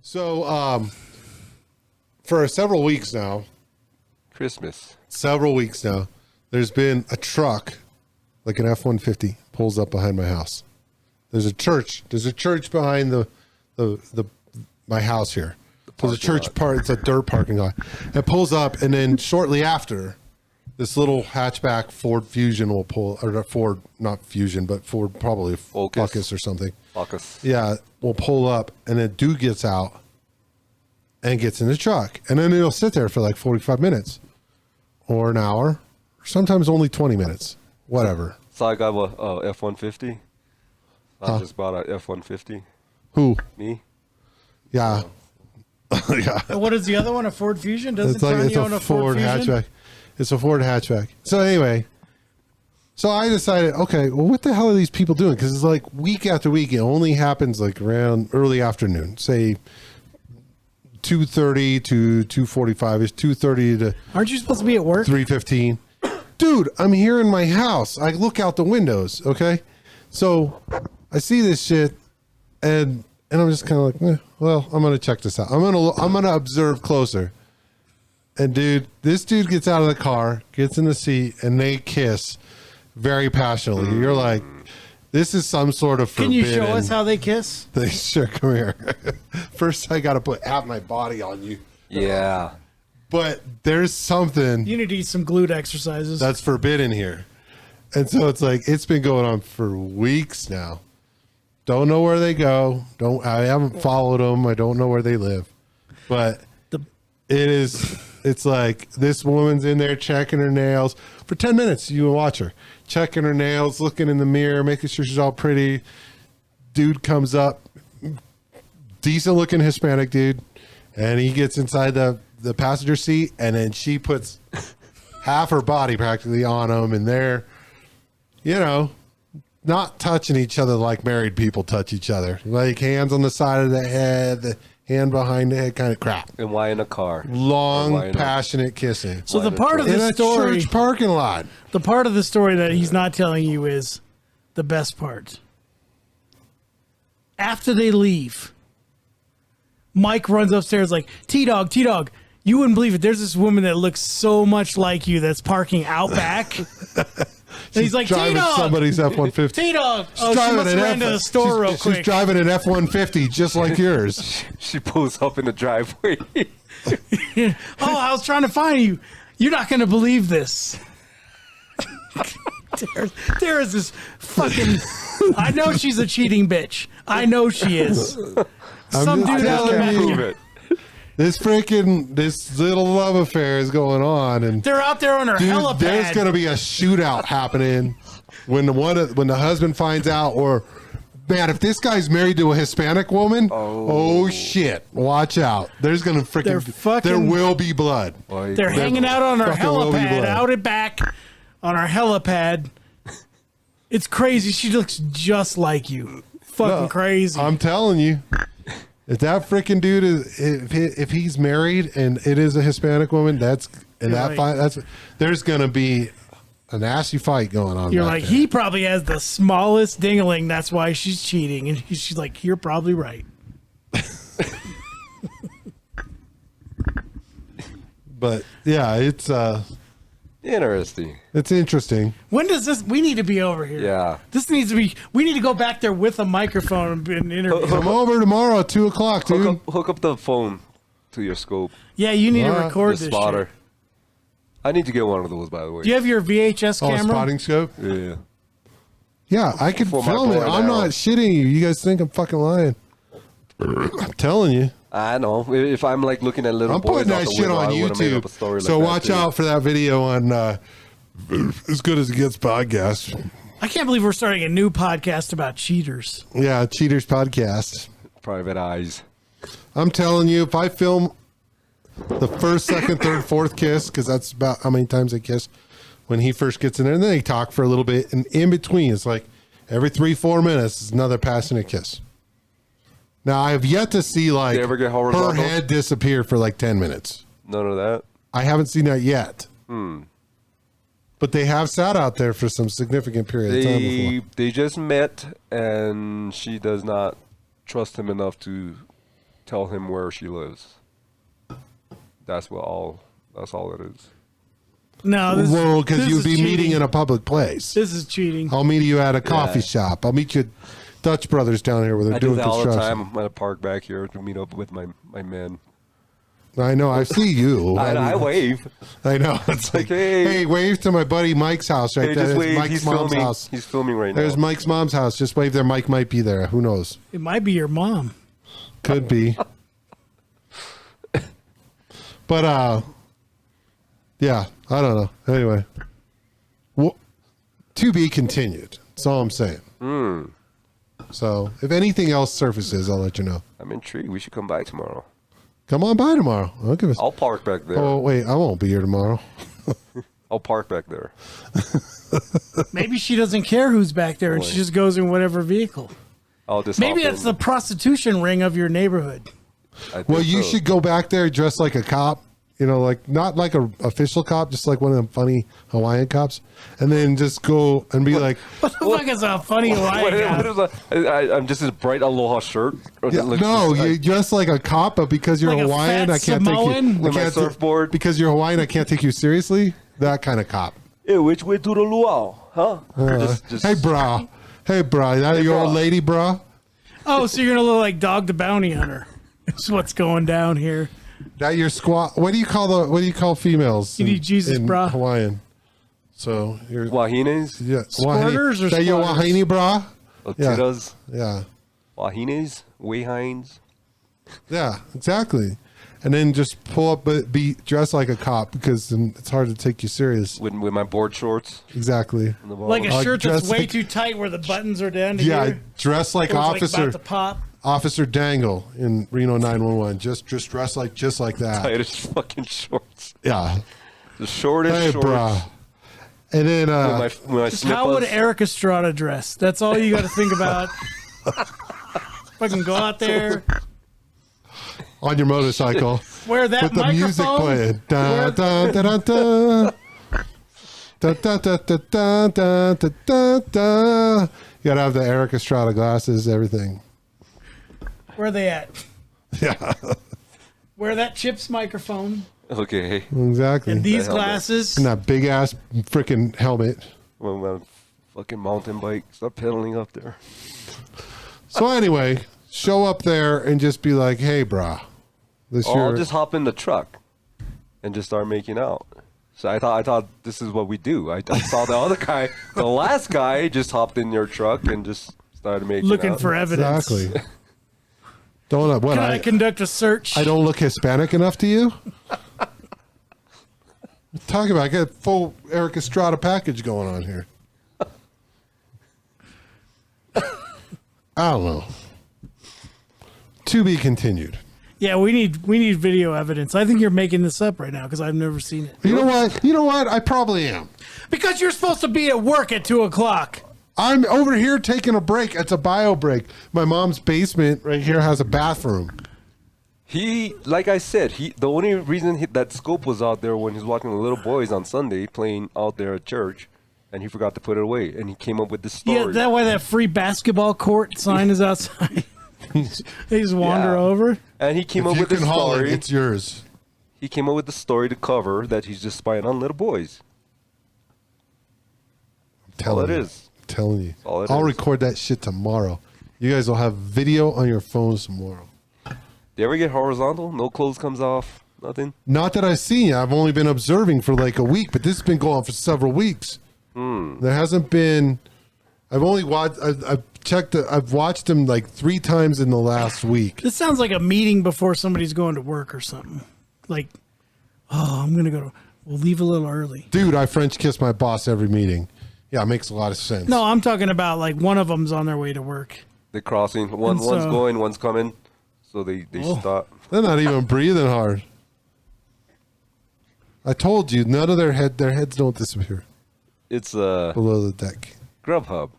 So, for several weeks now, there's been a truck, like an F-150, pulls up behind my house. There's a church behind my house here. There's a church part. It's a dirt parking lot. It pulls up, and then shortly after, this little hatchback Ford Fusion will pull, or Ford, not Fusion, but Ford probably Focus or something. Focus. Yeah, will pull up, and then dude gets out and gets in the truck, and then it'll sit there for like 45 minutes or an hour, or sometimes only 20 minutes, whatever. So I got a F-150. I just bought a F-150. Who? Me. Yeah. Yeah. What is the other one? A Ford Fusion? Doesn't Kanye own a Ford Fusion? Hatchback. It's a Ford hatchback. So anyway, so I decided, okay, well, what the hell are these people doing? Because it's like week after week, it only happens like around early afternoon, say 2:30 to 2:45 is 2:30 to. Aren't you supposed to be at work? 3:15. Dude, I'm here in my house. I look out the windows. Okay, so I see this shit, and I'm just kind of like, well, I'm gonna check this out. I'm gonna observe closer. And dude, this dude gets out of the car, gets in the seat, and they kiss very passionately. You're like, this is some sort of forbidden. Can you show us how they kiss? They sure, come here. First, I got to put half my body on you. Yeah. But there's something You need to eat some glute exercises. that's forbidden here. And so it's like, it's been going on for weeks now. Don't know where they go. I haven't followed them. I don't know where they live. But it's like this woman's in there checking her nails for 10 minutes. You watch her checking her nails, looking in the mirror, making sure she's all pretty. Dude comes up, decent looking Hispanic dude, and he gets inside the passenger seat, and then she puts half her body practically on him, and they're, not touching each other like married people touch each other, like hands on the side of the head, the hand behind the head kind of crap. And why in a car? Long, passionate kissing. So the part of the story, in a church parking lot. the part of the story that he's not telling you is the best part. After they leave, Mike runs upstairs like, T-Dog, you wouldn't believe it. There's this woman that looks so much like you that's parking out back. And he's like, driving T-Dog! somebody's F-150. T-Dog! Oh, she must have ran to the store real quick. She's driving an F-150 just like yours. She pulls up in the driveway. Oh, I was trying to find you. You're not going to believe this. There is this fucking... I know she's a cheating bitch. I know she is. Some dude out there. Prove it. This little love affair is going on, and They're out there on her helipad. there's going to be a shootout happening when the husband finds out, or man, if this guy's married to a Hispanic woman, oh shit, watch out. There's going to there will be blood. They're hanging out on our helipad, out at back on our helipad. It's crazy. She looks just like you. Fucking crazy. I'm telling you. If that freaking dude if he's married and it is a Hispanic woman, there's gonna be a nasty fight going on. You're like, there. He probably has the smallest dingling. That's why she's cheating. And she's like, you're probably right. But yeah, it's interesting. It's interesting. When does this? We need to be over here. Yeah. This needs to be. We need to go back there with a microphone and interview. Come over tomorrow at 2:00, dude. Hook up the phone to your scope. Yeah, you need to record this spotter. shit. I need to get one of those, by the way. Do you have your VHS camera? Spotting scope? Yeah. Yeah, I could film it. I'm not shitting you. You guys think I'm fucking lying. I'm telling you. I know. If I'm like looking at little boys, I'm putting that shit on YouTube. So watch out for that video on As Good as It Gets podcast. I can't believe we're starting a new podcast about cheaters. Yeah, Cheaters Podcast. Private Eyes. I'm telling you, if I film the first, second, third, fourth kiss, because that's about how many times they kiss when he first gets in there, and then they talk for a little bit, and in between, it's like every 3-4 minutes is another passionate kiss. Now, I have yet to see like her head disappear for like 10 minutes. None of that? I haven't seen that yet. But they have sat out there for some significant period of time before. They just met, and she does not trust him enough to tell him where she lives. That's all it is. No, Well, because this you'd is be cheating. meeting in a public place. This is cheating. I'll meet you at a coffee shop. I'll meet you at Dutch Brothers down here where they're I do doing that all the construction. time. I'm at a park back here to meet up with my men. I know. I see you. I wave. I know. It's like, Hey. hey, wave to my buddy Mike's house right Hey, there. just There's wave. Mike's He's mom's filming. house. He's filming right There's now. Mike's mom's house. Just wave there. Mike might be there. Who knows? It might be your mom. Could be. But yeah, I don't know. Anyway, to be continued. That's all I'm saying. So if anything else surfaces, I'll let you know. I'm intrigued. We should come by tomorrow. Come on by tomorrow. I'll give us. I'll park back there. Oh wait, I won't be here tomorrow. I'll park back there. Maybe she doesn't care who's back there, and she just goes in whatever vehicle. I'll just Maybe hop that's in. the prostitution ring of your neighborhood. I think Well, you so. should go back there dressed like a cop. You know, like not like a official cop, just like one of them funny Hawaiian cops, and then just go and be like, What the fuck is a funny Hawaiian What guy? is that? I'm just this bright aloha shirt. Or yeah, it looks no, just- you dress like a cop, but because you're Like a Hawaiian, fat I can't take Samoan? you. I With my can't surfboard? because you're Hawaiian, I can't take you seriously. That kind of cop. Hey, which way to the luau? Huh? Hey, brah. Hey, brah. That your brah. old lady, brah? Oh, so you're gonna look like Dog the Bounty Hunter. That's what's going down here. That your squat? What do you call females? You need Jesus, brah. Hawaiian. So you're Wahines? yeah. Squirters or That your squatters? wahine, brah? Yeah. Otiras? Yeah. Wahines? Wahines? Yeah. Exactly. And then just pull up, but be dressed like a cop because then it's hard to take you serious. With my board shorts? Exactly. On the bottom? Like a shirt that's dress way like- too tight where the buttons are down to Yeah. here. Dress like Or it's Officer about to pop. Officer Dangle in Reno 911. Just dress like just like that. Tightest fucking shorts. Yeah. The shortest Hey, shorts. brah. And then With my Just how would slippers. Eric Estrada dress? That's all you got to think about. Fucking go out there, on your motorcycle wear that with the music microphone. playing. Da, da, da, da, da. Da, da, da, da, da, da, da, da, da. You gotta have the Eric Estrada glasses, everything. Where are they at? Yeah, Wear that Chips microphone Okay. exactly. and these helmet. glasses. And that big ass freaking helmet. When my fucking mountain bike. Stop pedaling up there. So anyway, show up there and just be like, "Hey, brah, this Or I'll your just hop in the truck and just start making out. So I thought this is what we do. I saw the other guy, the last guy, just hopped in your truck and just started making Looking out. for evidence. exactly." Don't what Can I conduct a search? I don't look Hispanic enough to you? Talking about, I got a full Eric Estrada package going on here. I don't know. To be continued. Yeah, we need video evidence. I think you're making this up right now because I've never seen it. You know what? You know what? I probably am. Because you're supposed to be at work at 2:00. I'm over here taking a break. It's a bio break. My mom's basement right here has a bathroom. He, like I said, the only reason that Scope was out there when he was watching the little boys on Sunday playing out there at church, and he forgot to put it away, and he came up with this story. Yeah, that way that free basketball court sign is outside. They just wander Yeah. over. And he came If up you with the can haul it, story. it's yours. He came up with the story to cover that he's just spying on little boys. Telling All it you. is. Telling you. All it I'll is. record that shit tomorrow. You guys will have video on your phones tomorrow. Do you ever get horizontal? No clothes comes off? Nothing? Not that I've seen you. I've only been observing for like a week, but this has been going on for several weeks. There hasn't been. I've only watched. I've checked. I've watched him like 3 times in the last week. This sounds like a meeting before somebody's going to work or something. Like, oh, I'm gonna go. We'll leave a little early. Dude, I French kiss my boss every meeting. Yeah, it makes a lot of sense. No, I'm talking about like one of them's on their way to work. They're crossing. And One's so- going, one's coming. So they Oh. stop. They're not even breathing hard. I told you, none of their heads don't disappear It's below the deck. Grubhub.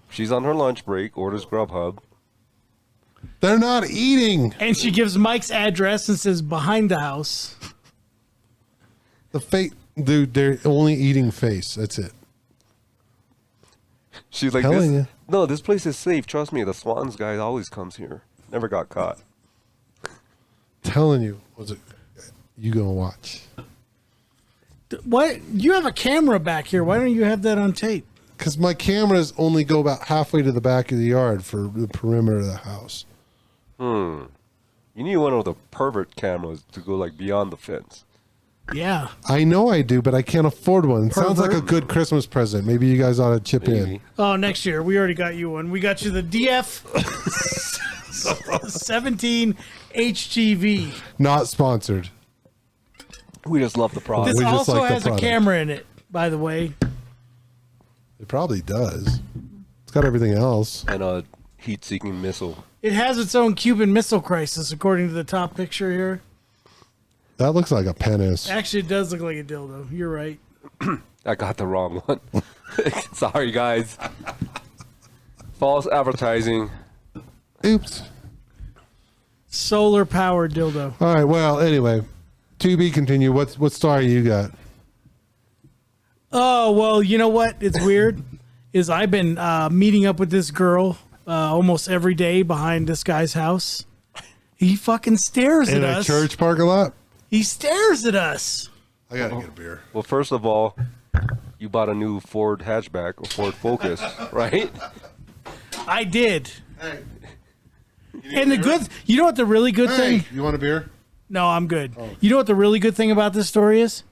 She's on her lunch break, orders Grubhub. They're not eating. And she gives Mike's address and says behind the house. The fate, dude. They're only eating face. That's it. She's like, Telling this, ya. no, this place is safe. Trust me, the Swans guy always comes here. Never got caught. telling you, was it you gonna watch? What? You have a camera back here. Why don't you have that on tape? Because my cameras only go about halfway to the back of the yard for the perimeter of the house. You need one of the pervert cameras to go like beyond the fence. Yeah. I know I do, but I can't afford one. It sounds like a Pervert. good Christmas present. Maybe you guys ought to chip Maybe. in. Oh, next year. We already got you one. We got you the DF 17 HGV. Not sponsored. We just love the product. This we just also like the has a product. camera in it, by the way. It probably does. It's got everything else. And a heat-seeking missile. It has its own Cuban Missile Crisis, according to the top picture here. That looks like a penis. Actually, it does look like a dildo. You're right. I got the wrong one. Sorry, guys. False advertising. Oops. Solar powered dildo. All right. Well, anyway, to be continued. What story you got? Oh, well, you know what? It's weird. Is I've been meeting up with this girl almost every day behind this guy's house. He fucking stares In at a us. church parking lot? He stares at us. I gotta get a beer. Well, first of all, you bought a new Ford hatchback, or Ford Focus, right? I did. Hey. And the good, you know what the really good thing? Hey, you want a beer? No, I'm good. You know what the really good thing about this story is?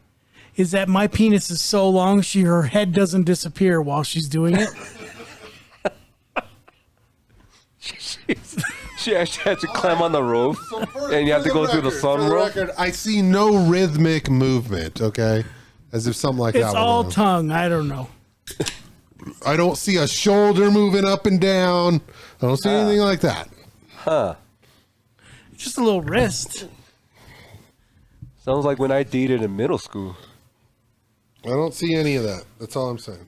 Is that my penis is so long, her head doesn't disappear while she's doing it. She actually had to climb on the roof, and you have to go through the sunroof. I see no rhythmic movement. Okay, as if something like that. It's would all happen. tongue. I don't know. I don't see a shoulder moving up and down. I don't see anything like that. Just a little wrist. Sounds like when I dated in middle school. I don't see any of that. That's all I'm saying.